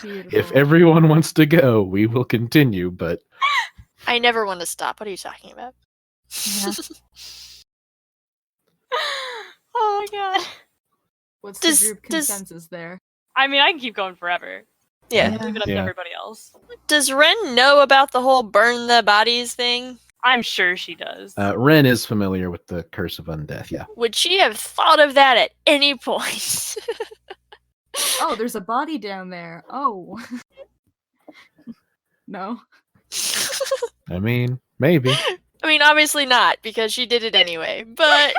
Beautiful. If everyone wants to go, we will continue, but... I never want to stop. What are you talking about? Yeah. Oh my god. What's Does- the group does- consensus there? I mean, I can keep going forever. Yeah. Yeah. Leave it up to Yeah. everybody else. Does Ren know about the whole burn the bodies thing? I'm sure she does. Ren is familiar with the Curse of Undeath, yeah. Would she have thought of that at any point? Oh, there's a body down there. Oh. No. I mean, maybe. I mean, obviously not, because she did it anyway, but...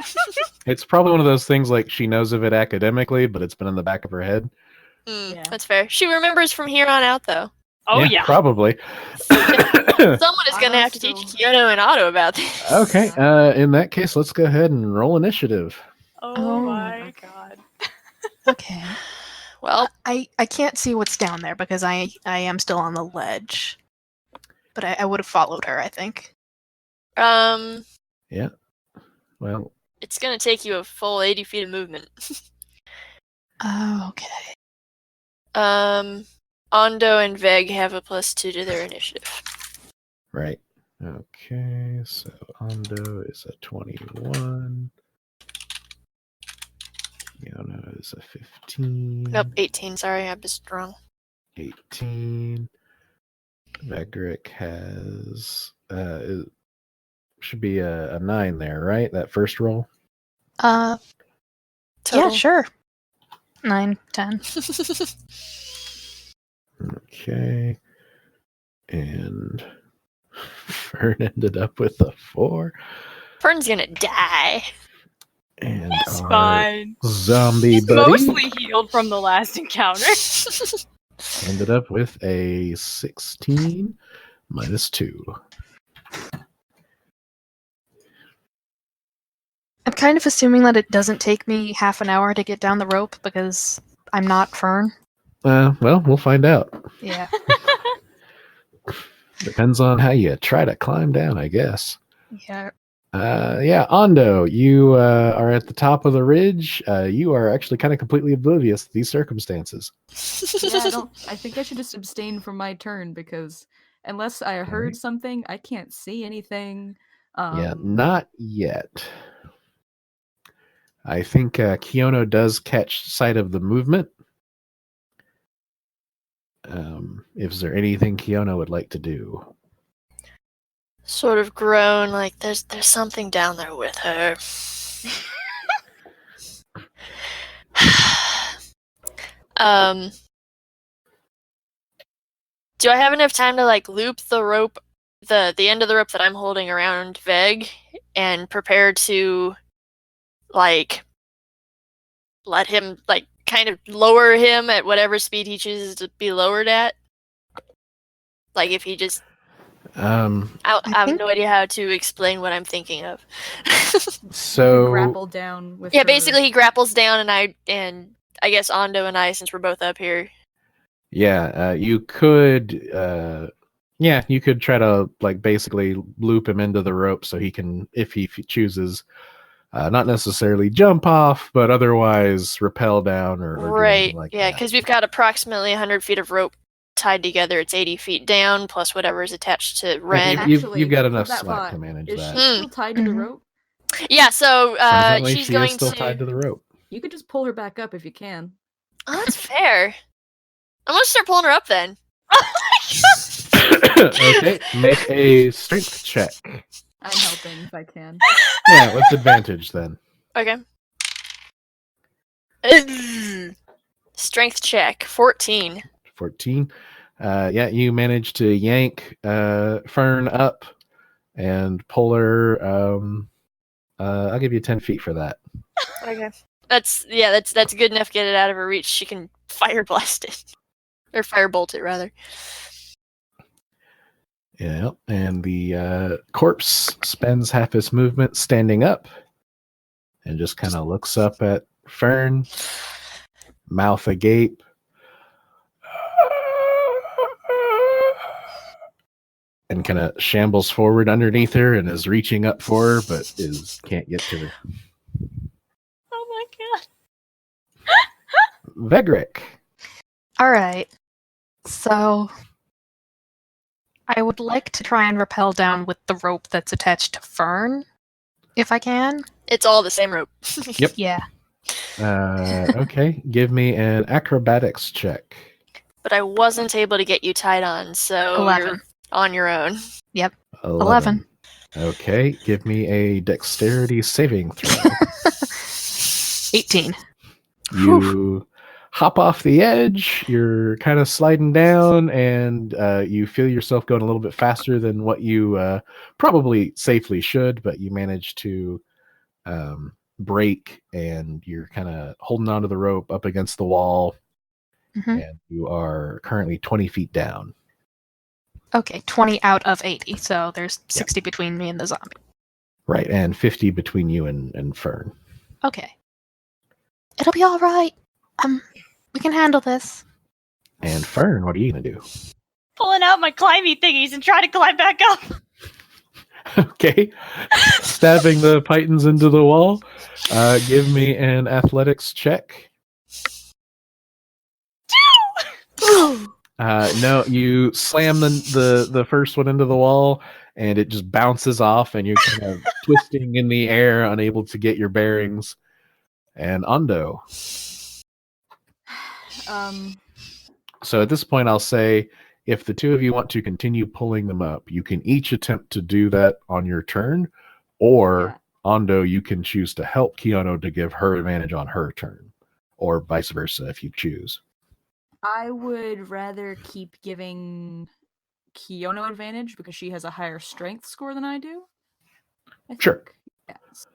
It's probably one of those things like she knows of it academically, but it's been in the back of her head. Yeah. That's fair. She remembers from here on out, though. Oh yeah. Probably. Someone is going to have to teach Kyoto and Otto about this. Okay, in that case, let's go ahead and roll initiative. Oh my god. Okay. Well, I can't see what's down there because I am still on the ledge. But I would have followed her, I think. Yeah. Well, it's going to take you a full 80 feet of movement. Oh, okay. Ondo and Veg have a +2 to their initiative. right. Okay, so Ando is a 21. Yona is a 15. Nope, 18. Sorry, I was wrong. 18. Vegric has it should be a 9 there, right? That first roll. Yeah, Total. sure. 9, 10. Okay. And Fern ended up with a 4. Fern's gonna die. And It's our fine. zombie He's buddy mostly healed from the last encounter. ended up with a 16 minus 2. I'm kind of assuming that it doesn't take me half an hour to get down the rope because I'm not Fern. Well, we'll find out. Yeah. Depends on how you try to climb down, I guess. Yeah. Yeah, Ondo, you are at the top of the ridge. You are actually kind of completely oblivious to these circumstances. Yeah, I think I should just abstain from my turn because unless I heard Alright. something, I can't see anything. Yeah, not yet. I think Kiono does catch sight of the movement. Is there anything Kiono would like to do? Sort of groan, like there's something down there with her. Do I have enough time to like loop the rope, the end of the rope that I'm holding around Veg, and prepare to like let him like kind of lower him at whatever speed he chooses to be lowered at? Like if he just I have think- no idea how to explain what I'm thinking of. So Grapple down with Yeah, her. basically he grapples down and I guess Ondo and I, since we're both up here. yeah, you could you could try to like basically loop him into the rope so he can, if he chooses, not necessarily jump off, but otherwise rappel down or do Right, anything like yeah, that. because we've got approximately 100 feet of rope tied together. It's 80 feet down, plus whatever is attached to Ren. You've got hold enough that slack thought. to manage Is that. she still tied to the Mhm. rope? Yeah, so Presently, she's she going is still to... tied to the rope. You could just pull her back up if you can. Oh, that's fair. I'm gonna start pulling her up then. Okay, make a strength check. I'm helping if I can. Yeah, with advantage then. Okay. Strength check, 14. 14. Yeah, you manage to yank Fern up and pull her. I'll give you 10 feet for that. Okay. That's good enough to get it out of her reach. She can fire blast it. Or firebolt it, rather. Yeah, and the corpse spends half its movement standing up and just kind of looks up at Fern, mouth agape. And kind of shambles forward underneath her and is reaching up for her, but can't get to her. Oh my god. Vegric. All right. So I would like to try and rappel down with the rope that's attached to Fern, if I can. It's all the same rope. Yep. Yeah. Okay, give me an acrobatics check. But I wasn't able to get you tied on, so 11. you're on your own. 11. Okay, give me a dexterity saving throw. 18. You hop off the edge, you're kind of sliding down, and you feel yourself going a little bit faster than what you probably safely should, but you manage to break, and you're kind of holding onto the rope up against the wall, Mhm. and you are currently 20 feet down. Okay, 20 out of 80, so there's 60 between me and the zombie. Right, and 50 between you and Fern. Okay. It'll be all right. We can handle this. And Fern, what are you going to do? Pulling out my climbing thingies and trying to climb back up. Okay. Stabbing the pythons into the wall. Give me an athletics check. No, you slam the first one into the wall, and it just bounces off, and you're kind of twisting in the air, unable to get your bearings. And Ondo. So at this point, I'll say, if the two of you want to continue pulling them up, you can each attempt to do that on your turn, or Ondo, you can choose to help Keanu to give her advantage on her turn, or vice versa if you choose. I would rather keep giving Kiyono advantage because she has a higher strength score than I do. I think. Sure. Yes.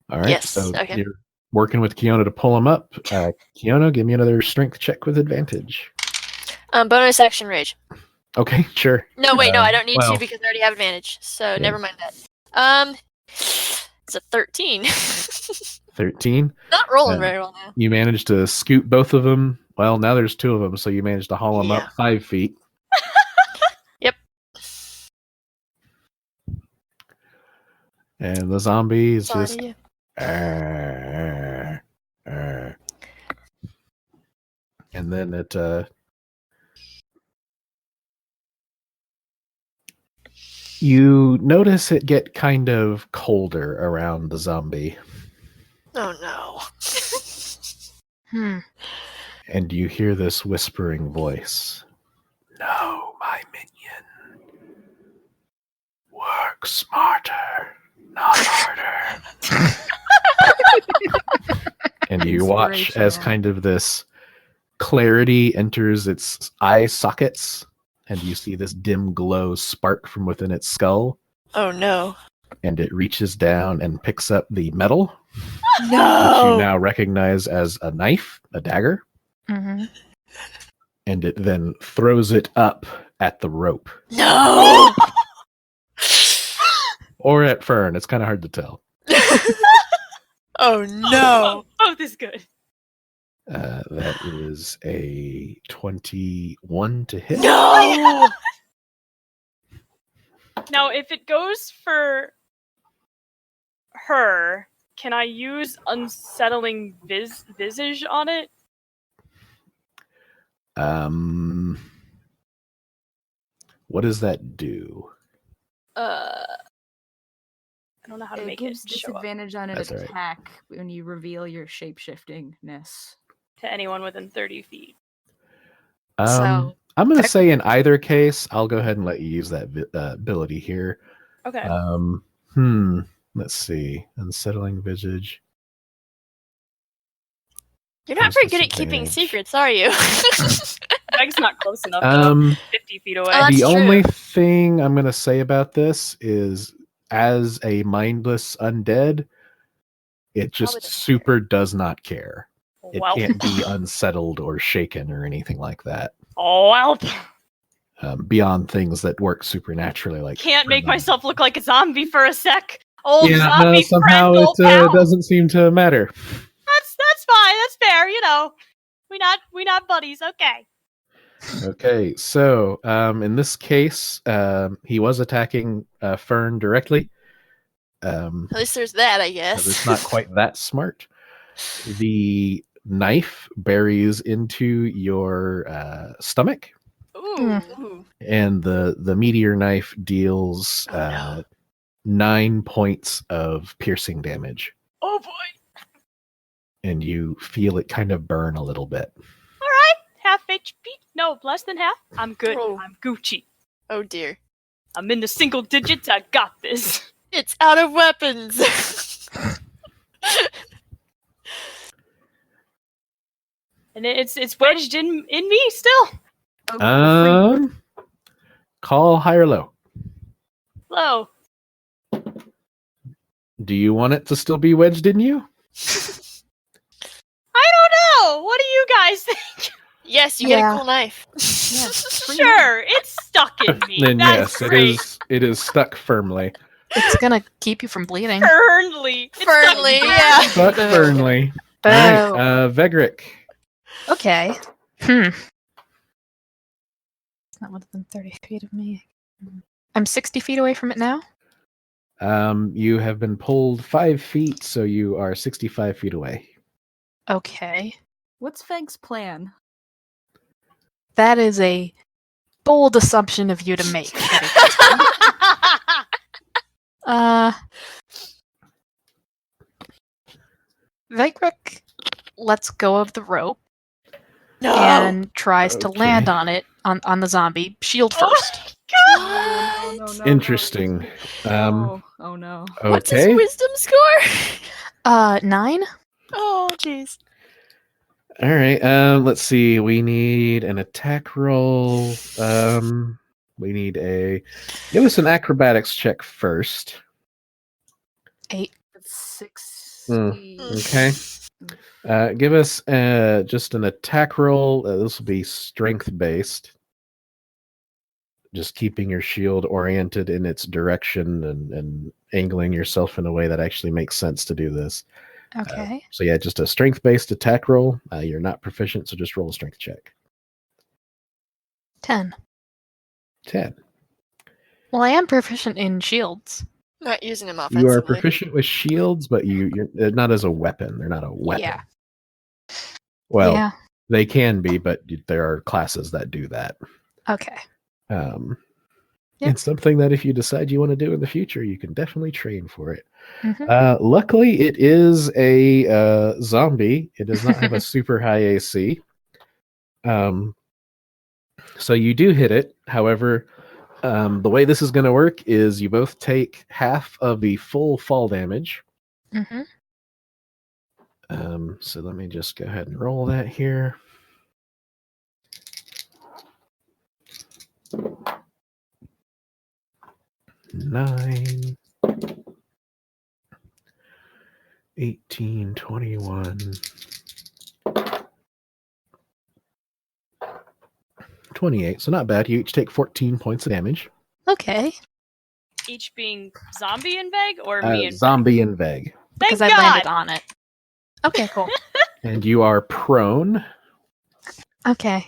All right. Yes, So okay. you're working with Keanu to pull him up. Keanu, give me another strength check with advantage. Bonus action rage. Okay, sure. No, wait, no, I don't need well, to because I already have advantage. So yeah. never mind that. It's a 13. 13. Not rolling Yeah. very well now. You managed to scoot both of them. Well, now there's two of them, so you managed to haul them Yeah. up 5 feet. Yep. And the zombie is Sorry just... to you. And then it... You notice it get kind of colder around the zombie. Oh no. And you hear this whispering voice. No, my minion. Work smarter, not harder. And you watch as kind of this clarity enters its eye sockets, and you see this dim glow spark from within its skull. Oh no. And it reaches down and picks up the metal, which you No. now recognize as a knife, a dagger. Mm-hmm. And it then throws it up at the rope. No. Or at Fern. It's kind of hard to tell. Oh no. Both is good. That is a 21 to hit. No. Now, if it goes for her, can I use unsettling visage on it? What does that do? I don't know how to It make it gives show up disadvantage on an That's all right. attack when you reveal your shapeshiftingness. to anyone within 30 feet. So, I'm going to say in either case, I'll go ahead and let you use that ability here. Okay. Let's see. Unsettling visage. You're not What's very good at keeping disadvantage? secrets, are you? Meg's not close enough. Though. 50 feet away. That's The true. only thing I'm going to say about this is, as a mindless undead, it just Probably doesn't super does not care. It Well. can't be unsettled or shaken or anything like that. Oh, well. Beyond things that work supernaturally, like Can't make myself look like a zombie for a sec. Old Yeah, zombie no, somehow friend, old it pal. doesn't seem to matter. That's fine. That's fair. You know, we not buddies. Okay. Okay, so in this case, he was attacking Fern directly. At least there's that, I Because guess. it's not quite that smart. The knife buries into your stomach, Ooh. and the meteor knife deals Oh, no. 9 points of piercing damage, Oh boy. and you feel it kind of burn a little bit. All right, half HP. No, less than half. I'm good. Oh. I'm Gucci. Oh dear. I'm in the single digits. I got this. It's out of weapons. And it's wedged in me still. Call high or low. Low. Do you want it to still be wedged in you? I don't know. What do you guys think? Yes, you get Yeah. a cool knife. Sure, it's stuck in me. Then That's yes, great. it is stuck firmly. It's gonna keep you from bleeding. Fernly. It's stuck Fernly, firmly. yeah. Stuck Boo. firmly. Boo. All right, Vegric. Okay. It's not within 30 feet of me. I'm 60 feet away from it now. You have been pulled 5 feet, so you are 65 feet away. Okay. What's Feg's plan? That is a bold assumption of you to make. Vegric lets go of the rope No. and tries to Okay. land on it, on the zombie. Shield first. No, no, no, Interesting. No. Oh no. What's his Okay. wisdom score? 9? Oh, jeez. All right. Let's see. We need an attack roll. We need give us an acrobatics check first. 8. It's 6. Okay. Give us just an attack roll. This will be strength based. Just keeping your shield oriented in its direction and angling yourself in a way that actually makes sense to do this. Okay. So yeah, just a strength-based attack roll. You're not proficient, so just roll a strength check. 10. 10. Well, I am proficient in shields. Not using him offensively. You are proficient with shields, but you're not as a weapon. They're not a weapon. Yeah. Well, Yeah. they can be, but there are classes that do that. Okay. It's something that if you decide you want to do in the future, you can definitely train for it. Mhm. Luckily, it is a zombie. It does not have a super high AC. So you do hit it. However, the way this is going to work is you both take half of the full fall damage. Mhm. So let me just go ahead and roll that here. Nine, 18, 21, 28. So not bad. You each take 14 points of damage. Okay. Each being zombie and Veg or me and Zombie and Veg. Veg? Because Thank I God. landed on it. Okay, cool. And you are prone. Okay.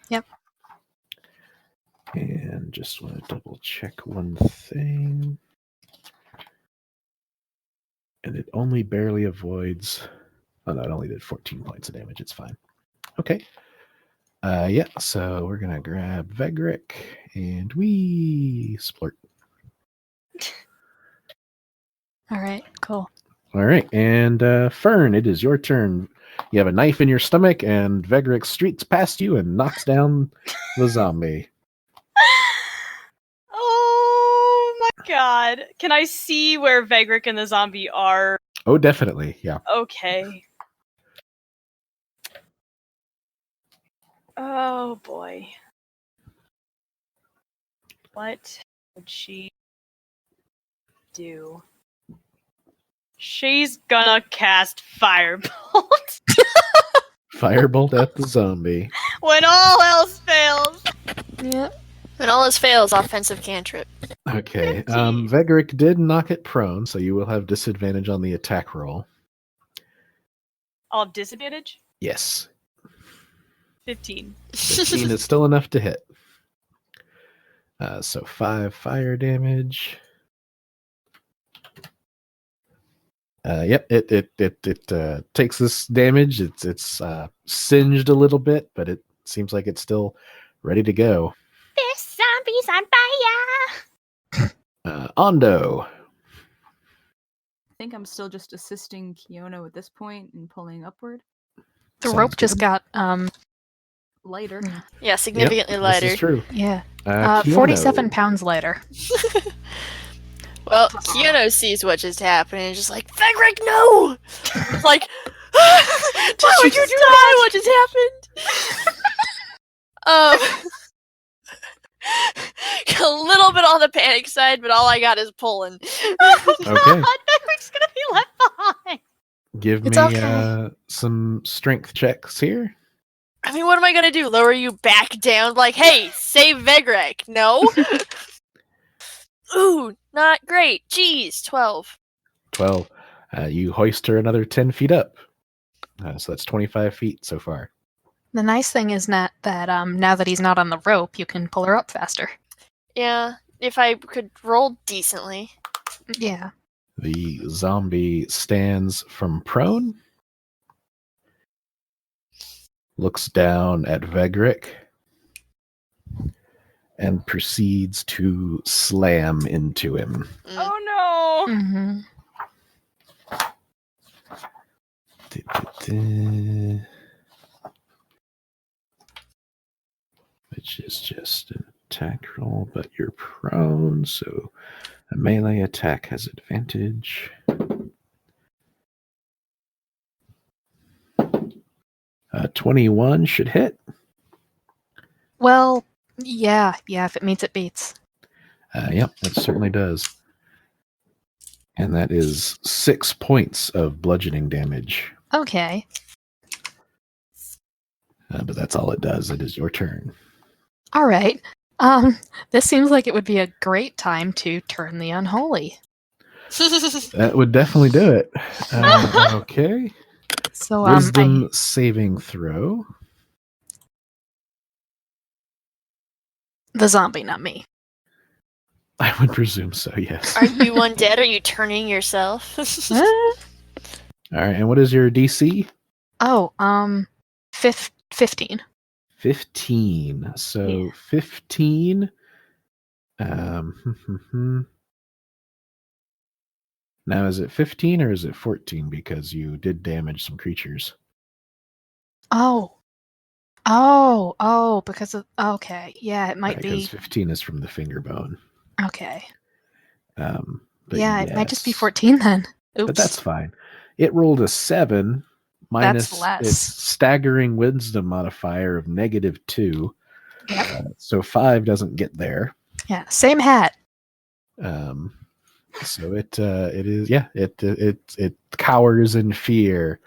Yep. And just want to double check one thing. And it only barely avoids. Oh no, it only did 14 points of damage. It's fine. Okay. Yeah, so we're gonna grab Vegric and we splurt. All right, cool. All right, and Fern, it is your turn. You have a knife in your stomach, and Vegric streaks past you and knocks down the zombie. Oh my God. Can I see where Vegric and the zombie are? Oh, definitely, yeah. Okay. Oh boy. What would she do? She's gonna cast Firebolt Firebolt at the zombie. when all else fails. Yep. When all else fails, offensive cantrip. Okay, 15. Vegric did knock it prone, so you will have disadvantage on the attack roll. I'll have disadvantage? Yes. 15. 15 is still enough to hit. So 5 fire damage. Yep, it takes this damage. It's singed a little bit, but it seems like it's still ready to go. This zombie's on fire. Ondo. I think I'm still just assisting Kiono at this point and pulling upward. The Sounds rope just good. got Lighter. Yeah, significantly Yep, lighter. This is true. yeah, Kiono. 47 pounds lighter. Well, Kiono sees what just happened and is just like, Fegric, no! It's like, did Why you would you just do die? What just happened? A little bit on the panic side, but all I got is pulling. Oh Okay. God, Beveric's gonna be left behind. Give It's me okay. some strength checks here. I mean, what am I gonna do? Lower you back down? Like, hey, save Vegrek. No? Ooh, not great. Jeez, 12. 12. You hoist her another 10 feet up. So that's 25 feet so far. The nice thing is that now that he's not on the rope, you can pull her up faster. Yeah, if I could roll decently. Yeah. The zombie stands from prone, looks down at Vegric, and proceeds to slam into him. Oh no. Mm-hmm. Which is just an attack roll, but you're prone, so a melee attack has advantage. 21 should hit. Well, yeah, if it meets, it beats. Yep, it certainly does. And that is 6 points of bludgeoning damage. Okay. But that's all it does. It is your turn. All right. This seems like it would be a great time to turn the unholy. That would definitely do it. Okay. So, Wisdom saving throw. the zombie, not me. I would presume so, yes. Are you undead? Are you turning yourself? All right, and what is your DC? Oh, 15. 15. So Yeah. 15. Now, is it 15 or is it 14? Because you did damage some creatures. Oh, because of okay, yeah, it might Right, be 'cause 15 is from the finger bone. okay. But Yeah, it might just be yes. 14 then. Oops, But that's fine. It rolled a 7 minus less. its staggering wisdom modifier of -2. Yep. So 5 doesn't get there. Yeah, same hat. So it is it cowers in fear.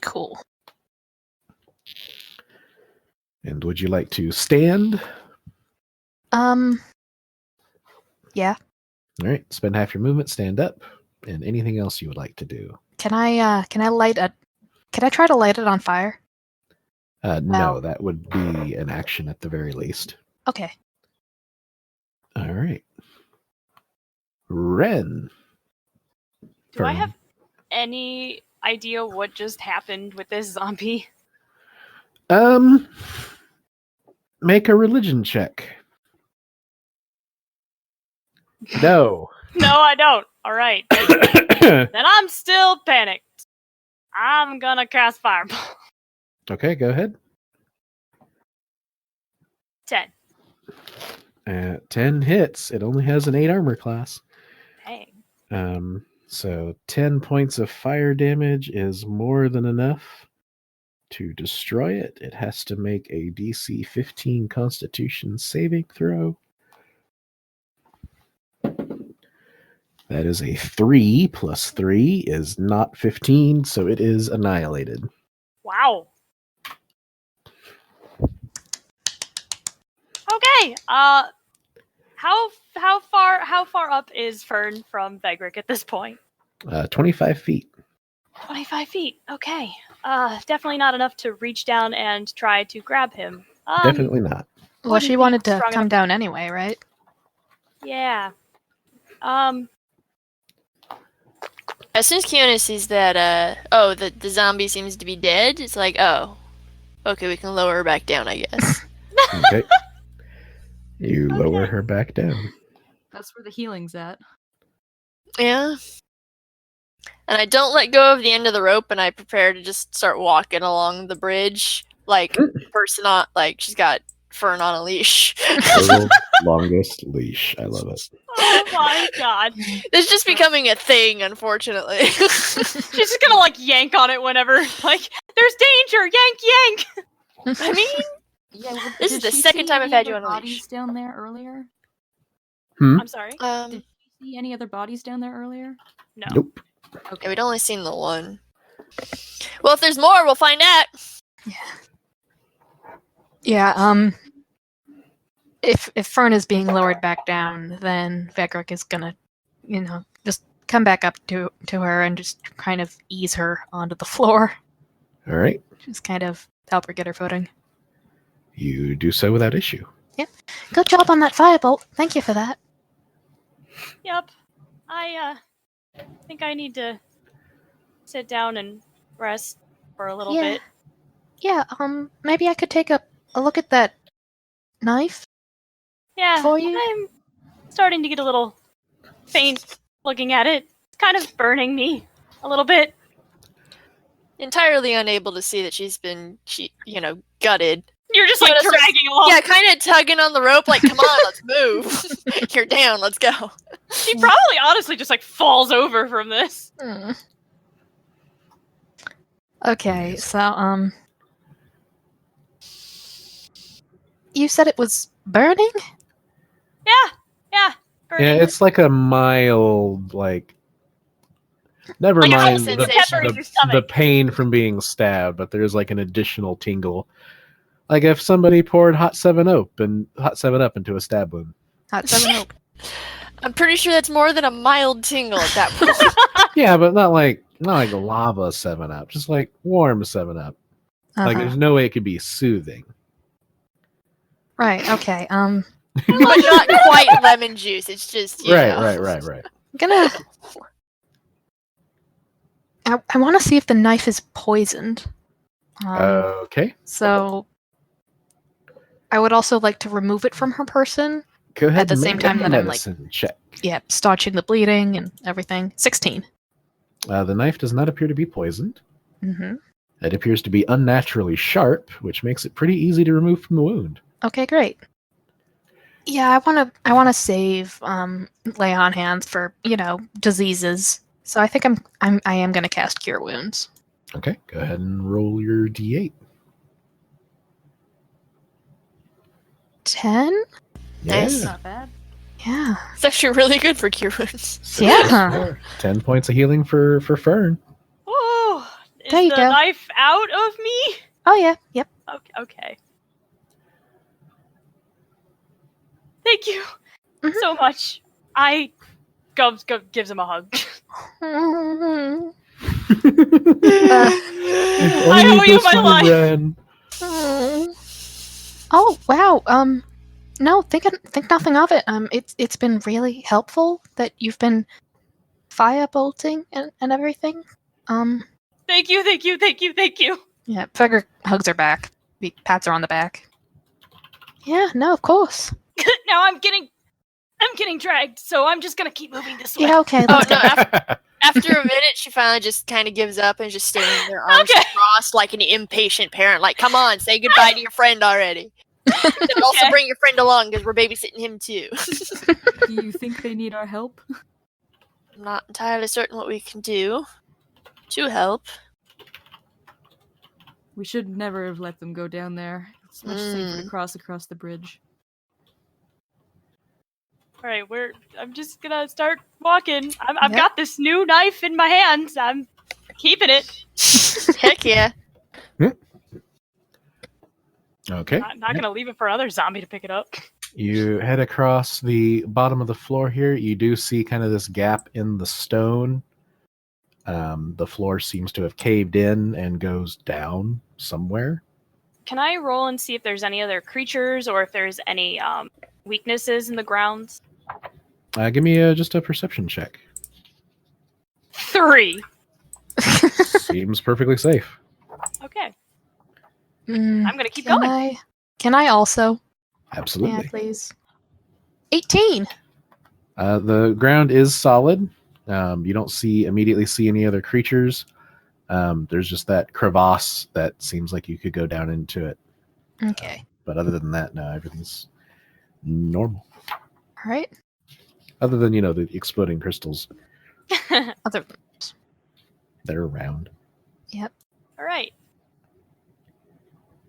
Cool. And would you like to stand? Yeah. All right, spend half your movement, stand up, and anything else you would like to do. Can I try to light it on fire? No, Well- that would be an action at the very least. Okay. All right. Ren. Do I have any idea what just happened with this zombie? Make a religion check. No. No, I don't. All right. Then I'm still panicked. I'm gonna cast Fireball. Okay, go ahead. 10. 10 hits. It only has an 8 armor class. Dang. So 10 points of fire damage is more than enough to destroy it. It has to make a DC 15 Constitution saving throw. That is a 3 plus 3 is not 15, so it is annihilated. Wow. Okay. How far up is Fern from Vegric at this point? 25 feet. 25 feet. Okay. Definitely not enough to reach down and try to grab him. Definitely not. Well, wouldn't she be wanted to strong come enough- down anyway, right? Yeah. As soon as Kiona sees that, the zombie seems to be dead, it's like, oh, okay, we can lower her back down, I guess. Okay. You lower Okay. her back down. That's where the healing's at. Yeah. And I don't let go of the end of the rope, and I prepare to just start walking along the bridge, like person on, like she's got Fern on a leash. World's longest leash. I love it. Oh my god. It's just becoming a thing, unfortunately. She's just gonna like yank on it whenever like there's danger, yank. I mean, Yeah, well, This did is the she second see time I've any had you other on a leash. bodies down there earlier? I'm sorry. Did you see any other bodies down there earlier? No. Nope. Yeah, we'd only seen the one. Well, if there's more, we'll find out. Yeah, if Fern is being lowered back down, then Vegrick is gonna, just come back up to her and just kind of ease her onto the floor. All right. Just kind of help her get her footing. You do so without issue. Good job on that firebolt. Thank you for that. Yep. I think I need to sit down and rest for a little bit. Yeah, maybe I could take a look at that knife. Yeah. For you? I'm starting to get a little faint looking at it. It's kind of burning me a little bit. Entirely unable to see that she's been, gutted. You're just like Yeah, that's what- dragging along. Yeah, kind of tugging on the rope, like, come on, let's move. You're down, let's go. She probably honestly just like falls over from this. Okay, so you said it was burning? Yeah. Burning. Yeah, it's like a mild, like. Never Like a mind whole sensation in your the stomach. pain from being stabbed, but there's like an additional tingle. Like if somebody poured hot 7-Up into a stab wound. Hot 7-Up. I'm pretty sure that's more than a mild tingle at that point. Yeah, but not like lava 7-Up, just like warm 7-Up. Like there's no way it could be soothing. Right, okay. But not quite lemon juice, it's just, you know. Right. I'm gonna... I want to see if the knife is poisoned. Okay. So... I would also like to remove it from her person. Go ahead At the and same make a time that I'm, like- medicine check. Yeah, staunching the bleeding and everything. 16. The knife does not appear to be poisoned. Mm-hmm. It appears to be unnaturally sharp, which makes it pretty easy to remove from the wound. Okay, great. Yeah, I wanna save lay on hands for, diseases. So I think I am gonna cast Cure Wounds. Okay, go ahead and roll your d8. 10? Nice. Yeah. Not bad. Yeah. It's actually really good for cure wounds. Yeah. 10 points of healing for Fern. Oh, is There you the go. knife out of me? Oh yeah, yep. Okay. Thank you Mhm. so much. Gubs gives him a hug. If I only owe you this my would life. run. Oh wow. No, think nothing of it. It's been really helpful that you've been firebolting and everything. Thank you. Yeah, Fegger hugs her back. He pats her on the back. Yeah, no, of course. Now I'm getting dragged, so I'm just gonna keep moving this way. Yeah, okay. Oh, Let's no, go. after a minute, she finally just kind of gives up and just standing there, arms Okay. crossed like an impatient parent. Like, come on, say goodbye to your friend already. And also Okay. bring your friend along because we're babysitting him too. Do you think they need our help? I'm not entirely certain what we can do to help. We should never have let them go down there. It's much safer to cross across the bridge. All right, I'm just gonna start walking. I've Yep. got this new knife in my hands. I'm keeping it. Heck yeah. Okay. I'm not gonna leave it for another zombie to pick it up. You head across the bottom of the floor here. You do see kind of this gap in the stone. The floor seems to have caved in and goes down somewhere. Can I roll and see if there's any other creatures or if there's any weaknesses in the grounds? Give me just a perception check. 3. Seems perfectly safe. Okay. Mm, I'm gonna keep can going. Can I also? Absolutely. Yeah, please. 18. The ground is solid. You don't immediately see any other creatures. There's just that crevasse that seems like you could go down into it. Okay. But other than that, no, everything's normal. All right. Other than, the exploding crystals. Other. They're around. Yep. All right.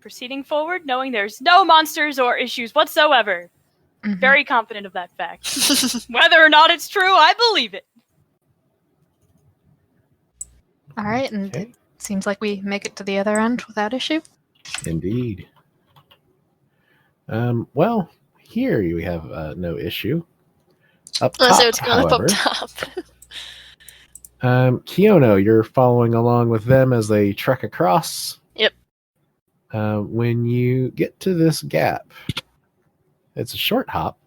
Proceeding forward, knowing there's no monsters or issues whatsoever. Mhm. Very confident of that fact. Whether or not it's true, I believe it. All right, and Okay. it seems like we make it to the other end without issue. Indeed. Well, here we have no issue. Up top, So it's going up however, top. Kiono, you're following along with them as they trek across. Yep. When you get to this gap, it's a short hop.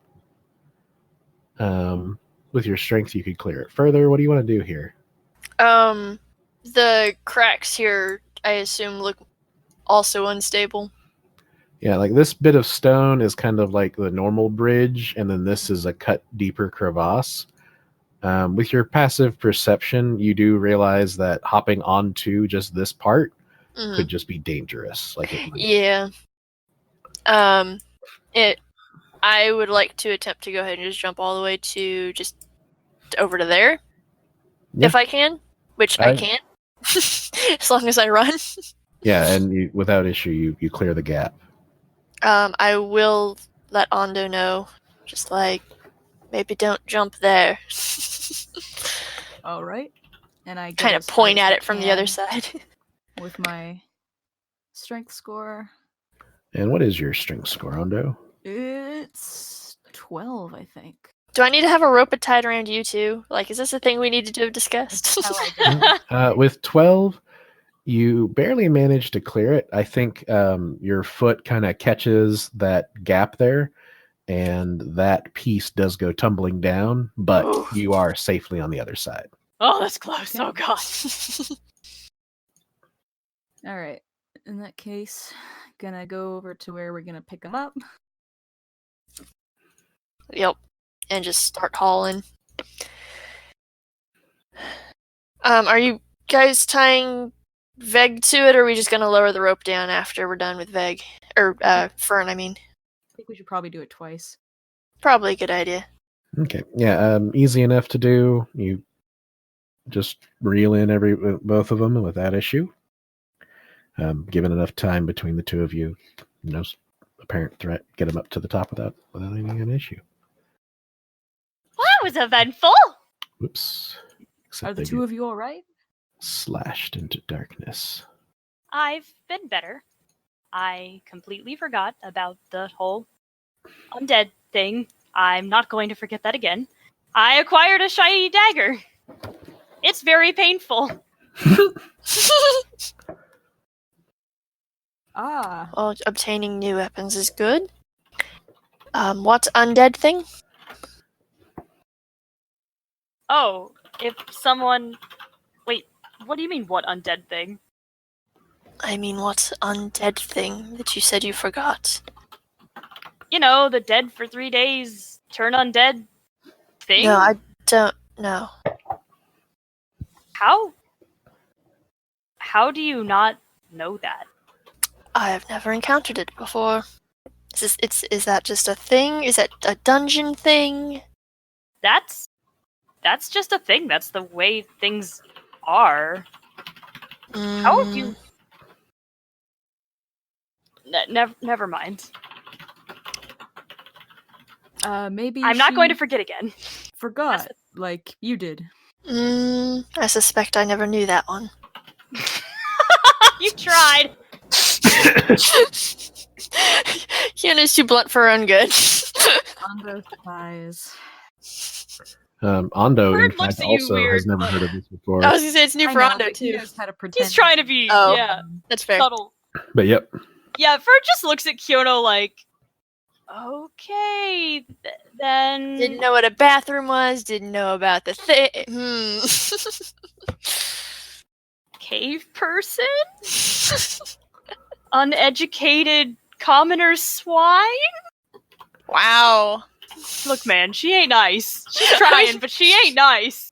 With your strength, you could clear it further. What do you want to do here? The cracks here, I assume, look also unstable. Yeah, like this bit of stone is kind of like the normal bridge, and then this is a cut deeper crevasse. With your passive perception, you do realize that hopping onto just this part could just be dangerous. Like it might. Yeah. I would like to attempt to go ahead and just jump all the way to just over to there, if I can, which I can, as long as I run. Yeah, and without issue, you clear the gap. I will let Ondo know, just like, maybe don't jump there. All right. And I Kind of point at it from the other side. with my strength score. And what is your strength score, Ondo? It's 12, I think. Do I need to have a rope tied around you too? Like, is this a thing we need to have discussed? That's how I do it. With 12, you barely manage to clear it. I think your foot kind of catches that gap there, and that piece does go tumbling down, but Oof. you are safely on the other side. Oh, that's close. Oh, God. All right. In that case, gonna go over to where we're gonna pick them up. Yep. And just start hauling. Are you guys tying Veg to it, or are we just gonna lower the rope down after we're done with Veg? Or, Fern, I mean. I think we should probably do it twice. Probably a good idea. Okay. Yeah, easy enough to do. You just reel in both of them without issue. Given enough time between the two of you, no apparent threat, get them up to the top without any an issue. Well, that was eventful. Whoops. Except Are the they two get of you all right? slashed into darkness. I've been better. I completely forgot about the whole undead thing. I'm not going to forget that again. I acquired a shiny dagger. It's very painful. Ah. Well, obtaining new weapons is good. What's undead thing? Oh, if someone... Wait, what do you mean, what undead thing? I mean, what's undead thing that you said you forgot? You know, the dead for 3 days turn undead thing? No, I don't know. How do you not know that? I have never encountered it before. Is that just a thing? Is that a dungeon thing? That's just a thing. That's the way things are. How have you... never mind. Maybe I'm not going she to forget again. forgot, like you did. I suspect I never knew that one. You tried. Kiona's too blunt for her own good. Ondo thighs. Ondo, in Bird looks fact, at you also weird, has never but- heard of this before. I was gonna say it's new I for know, Ondo but he too. knows how to pretend. He's trying to be, Oh. yeah, That's fair. subtle. But yep. Yeah, Ferd just looks at Kyono like, Okay, then. Didn't know what a bathroom was. Didn't know about the thing. Cave person? Uneducated commoner swine? Wow. Look, man, she ain't nice. She's trying, but she ain't nice.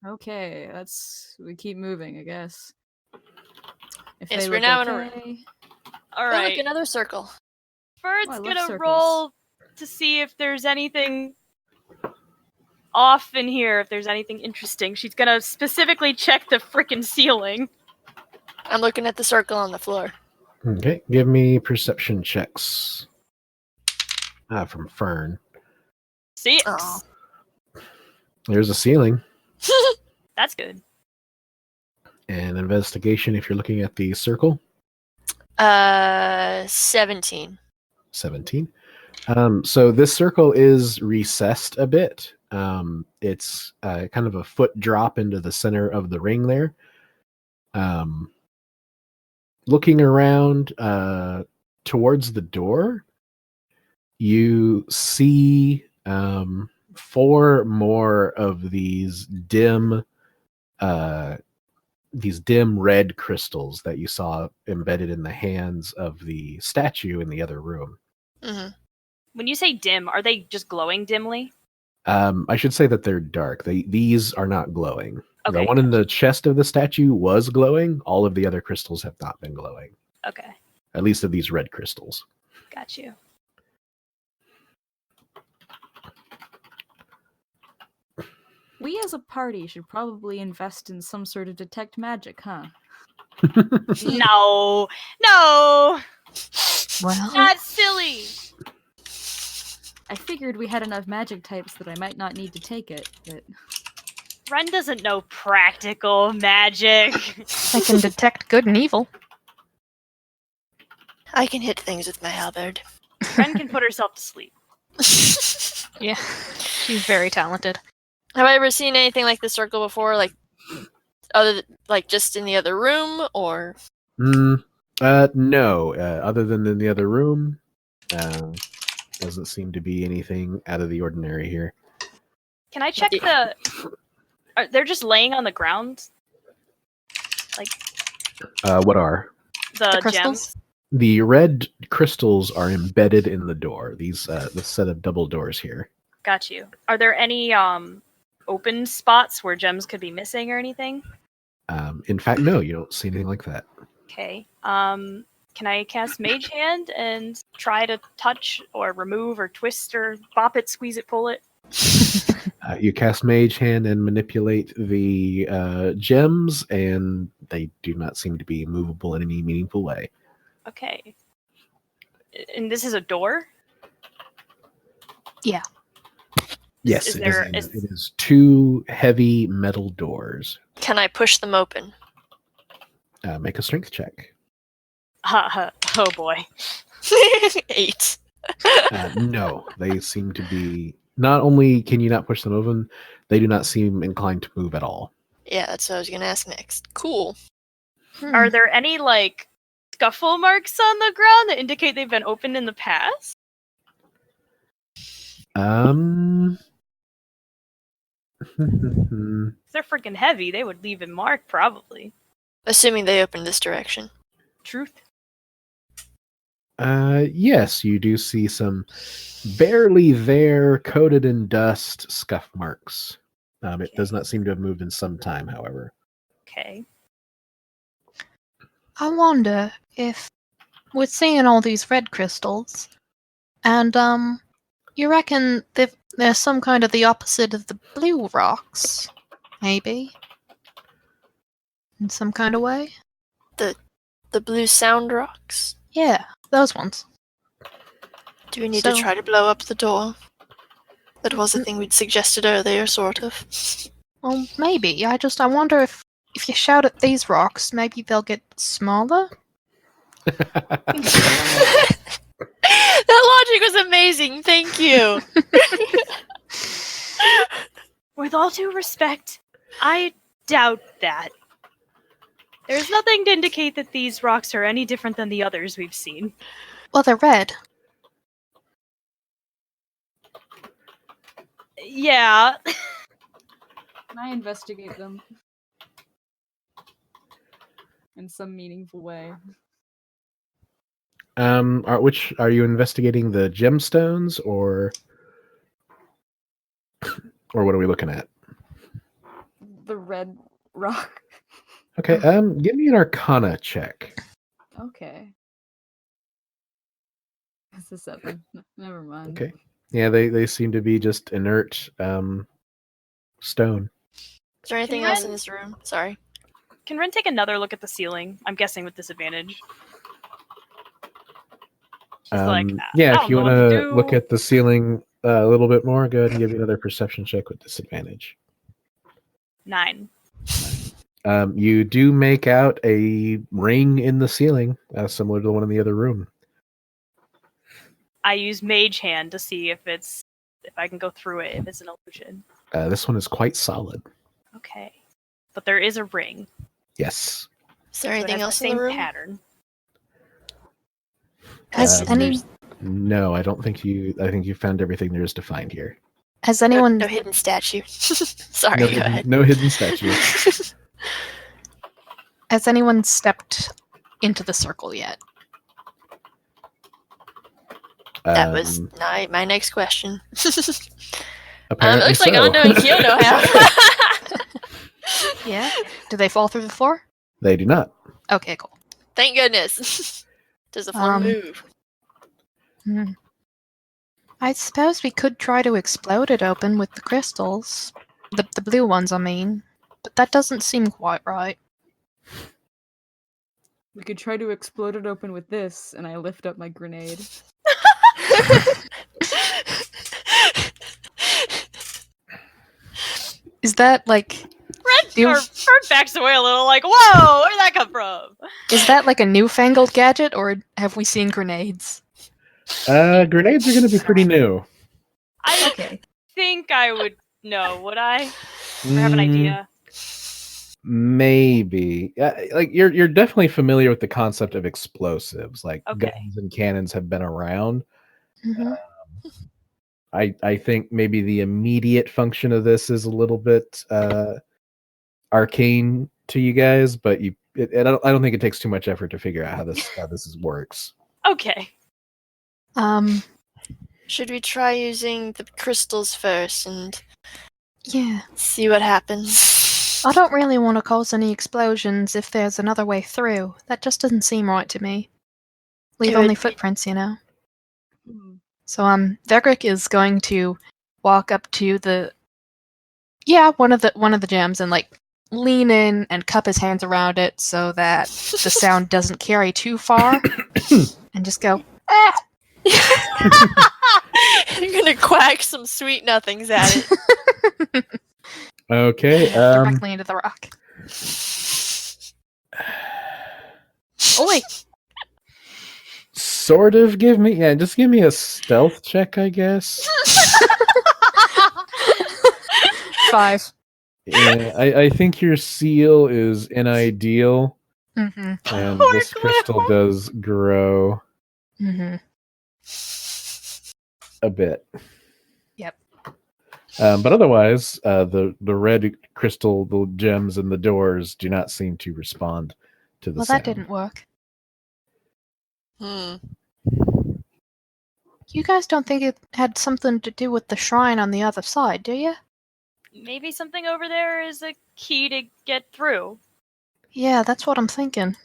Okay, we keep moving, I guess. If Yes, they we're look now in a okay, room. All Oh, right. look, another circle. Bird's I love gonna circles. roll to see if there's anything off in here, if there's anything interesting. She's gonna specifically check the frickin' ceiling. I'm looking at the circle on the floor. Okay, give me perception checks. From Fern. 6. Aw. There's a ceiling. That's good. And investigation if you're looking at the circle. 17. 17. So this circle is recessed a bit. It's kind of a foot drop into the center of the ring there. Looking around towards the door, you see 4 more of these dim red crystals that you saw embedded in the hands of the statue in the other room. Mm-hmm. When you say dim, are they just glowing dimly? I should say that they're dark. These are not glowing. Okay. The one in the chest of the statue was glowing. All of the other crystals have not been glowing. Okay, At least of these red crystals. got you. we as a party should probably invest in some sort of detect magic, huh? No, Well, that's silly. I figured we had enough magic types that I might not need to take it, but Ren doesn't know practical magic. I can detect good and evil. I can hit things with my halberd. Ren can put herself to sleep. Yeah, she's very talented. Have I ever seen anything like the circle before? Like, just in the other room, or? No. Other than in the other room, doesn't seem to be anything out of the ordinary here. Can I check the? They're just laying on the ground. Like What are? the crystals? gems. The red crystals are embedded in the door. These the set of double doors here. Got you. Are there any open spots where gems could be missing or anything? In fact, no, you don't see anything like that. Okay. Can I cast Mage Hand and try to touch or remove or twist or bop it, squeeze it, pull it? You cast Mage Hand and manipulate the gems, and they do not seem to be movable in any meaningful way. Okay. And this is a door? Yeah. Yes, Is it there- is. It is 2 heavy metal doors. Can I push them open? Make a strength check. Oh boy. 8. No, they seem to be. Not only can you not push them open, they do not seem inclined to move at all. Yeah, that's what I was gonna ask next. Cool. Are there any like scuffle marks on the ground that indicate they've been opened in the past? If they're freaking heavy, they would leave a mark probably. Assuming they opened this direction. Truth. Yes, you do see some barely there, coated in dust, scuff marks. It does not seem to have moved in some time, however. Okay. I wonder if we're seeing all these red crystals, and you reckon they're some kind of the opposite of the blue rocks, maybe, in some kind of way? The blue sound rocks. Yeah, those ones. Do we need to So- try to blow up the door? That was the thing we'd suggested earlier, sort of. Well, maybe. I wonder if you shout at these rocks, maybe they'll get smaller. That logic was amazing. Thank you. With all due respect, I doubt that. There's nothing to indicate that these rocks are any different than the others we've seen. Well, they're red. Yeah. Can I investigate them? In some meaningful way. Are you investigating the gemstones or what are we looking at? The red rock. Okay, give me an Arcana check. Okay. It's a 7. Never mind. Okay. Yeah, they seem to be just inert stone. Is there anything Can else Ren- in this room? Sorry. Can Ren take another look at the ceiling? I'm guessing with disadvantage. She's like, Yeah, I if don't you know want what to to do. look at the ceiling a little bit more, go ahead and give me another perception check with disadvantage. 9. You do make out a ring in the ceiling, similar to the one in the other room. I use Mage Hand to see if I can go through it, if it's an illusion. This one is quite solid. Okay. But there is a ring. Yes. Is there So it anything has else the in same the room? pattern. Has any No, I don't think you. I think you found everything there is to find here. has anyone No hidden statue. Sorry, No go hidden, ahead. no hidden statue. has anyone stepped into the circle yet? That was Um, my next question. apparently looks like so. Ando and Kyoto have. Yeah. Do they fall through the floor? They do not. Okay, cool. Thank goodness. Does the floor move? Hmm. I suppose we could try to explode it open with the crystals. The blue ones, I mean. But that doesn't seem quite right. We could try to explode it open with this, and I lift up my grenade. Is that like Ren backs away a little like, whoa, where'd that come from? is that like a newfangled gadget, or have we seen grenades? Grenades are going to be pretty new. I Okay. think I would know, would I? Or have an idea? Maybe. Like you're definitely familiar with the concept of explosives. Like Okay. guns and cannons have been around. Mhm. I think maybe the immediate function of this is a little bit arcane to you guys, but I don't think it takes too much effort to figure out how this works. Okay. Should we try using the crystals first and Yeah. see what happens? I don't really want to cause any explosions if there's another way through. That just doesn't seem right to me. Leave It would only be- footprints, you know. Hmm. So Vegric is going to walk up to one of the gems and like lean in and cup his hands around it so that the sound doesn't carry too far, and just go, ah! You're gonna quack some sweet nothings at it. Okay. Directly into the rock. Oi! Sort of just give me a stealth check, I guess. 5. Yeah, I think your seal is unideal, Mm-hmm. and Poor this crystal does grow Mm-hmm. a bit. Yep. But otherwise, the red crystal, the gems, and the doors do not seem to respond to the Well, sound. that didn't work. Hmm. You guys don't think it had something to do with the shrine on the other side, do you? Maybe something over there is a key to get through. Yeah, that's what I'm thinking.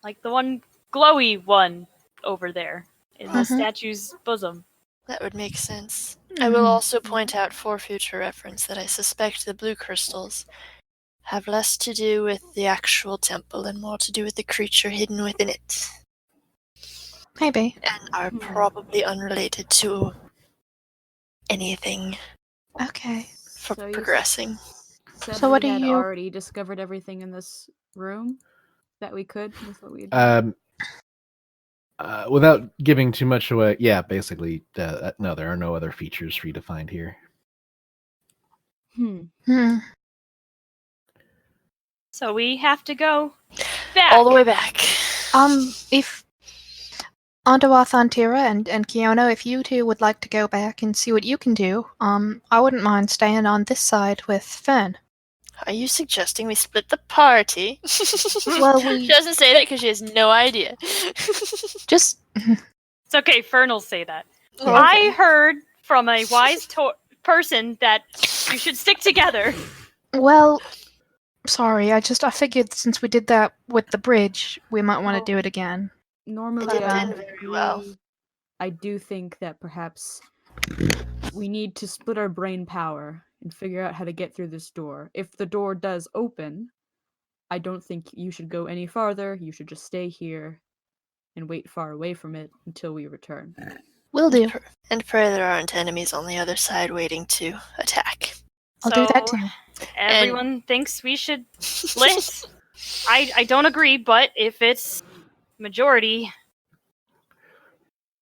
Like the one glowy one over there in the Mhm. statue's bosom. That would make sense. I will also point out for future reference that I suspect the blue crystals have less to do with the actual temple and more to do with the creature hidden within it, Maybe. and are probably unrelated to anything Okay. for So you progressing. Said So what we do had you- already discovered everything in this room that we could with what we had done? Without giving too much away, yeah, basically, no, there are no other features for you to find here. Hmm. Hmm. So we have to go. back. All the way back. If Andawath, Antira, and Kiona, if you two would like to go back and see what you can do, I wouldn't mind staying on this side with Fern. Are you suggesting we split the party? Well, She doesn't say that because she has no idea. Just It's okay, Fern will say that. Okay. I heard from a wise person that you should stick together. well, sorry. I figured since we did that with the bridge, we might want to do it again. Normally, It I did very well. I do think that perhaps we need to split our brain power and figure out how to get through this door. If the door does open, I don't think you should go any farther. You should just stay here and wait far away from it until we return. Will do. And pray there aren't enemies on the other side waiting to attack. I'll do that So, too. Everyone thinks we should split. I don't agree, but if it's majority,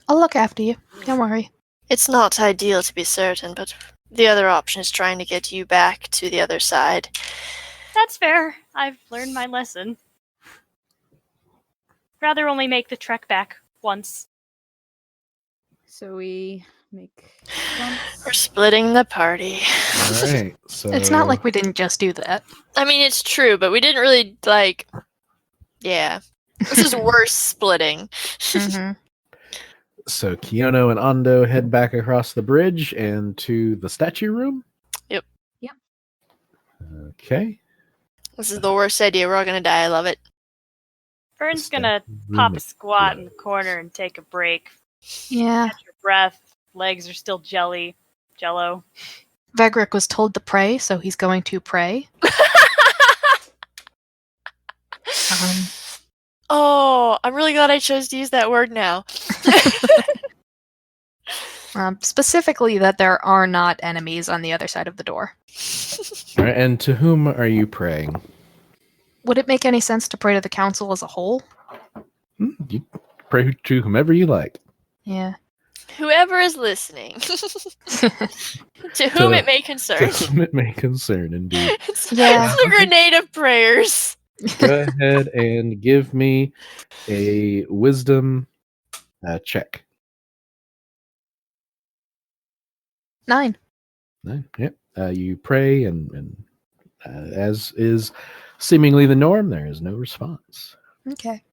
I'll look after you. Don't worry. It's not ideal to be certain, but the other option is trying to get you back to the other side. that's fair. I've learned my lesson. Rather only make the trek back once. So we make We're splitting the party. All right. So It's not like we didn't just do that. I mean, it's true, but we didn't really, yeah. This is worse splitting. Mhm. So Kiono and Ando head back across the bridge and to the statue room. Yep. Yep. Okay. This is the worst idea. We're all gonna die. I love it. Fern's Statue gonna room pop a is squat in the closed. corner and take a break. Yeah. Catch your breath. Legs are still jello. Vegric was told to pray, so he's going to pray. Oh, I'm really glad I chose to use that word now. Specifically that there are not enemies on the other side of the door. All right. And to whom are you praying? Would it make any sense to pray to the council as a whole? You pray to whomever you like. Yeah. Whoever is listening, to whom it may concern. To whom it may concern, indeed. Yeah. It's the grenade of prayers. Go ahead and give me a wisdom check. 9. Yep. You pray, and as is seemingly the norm, there is no response. Okay.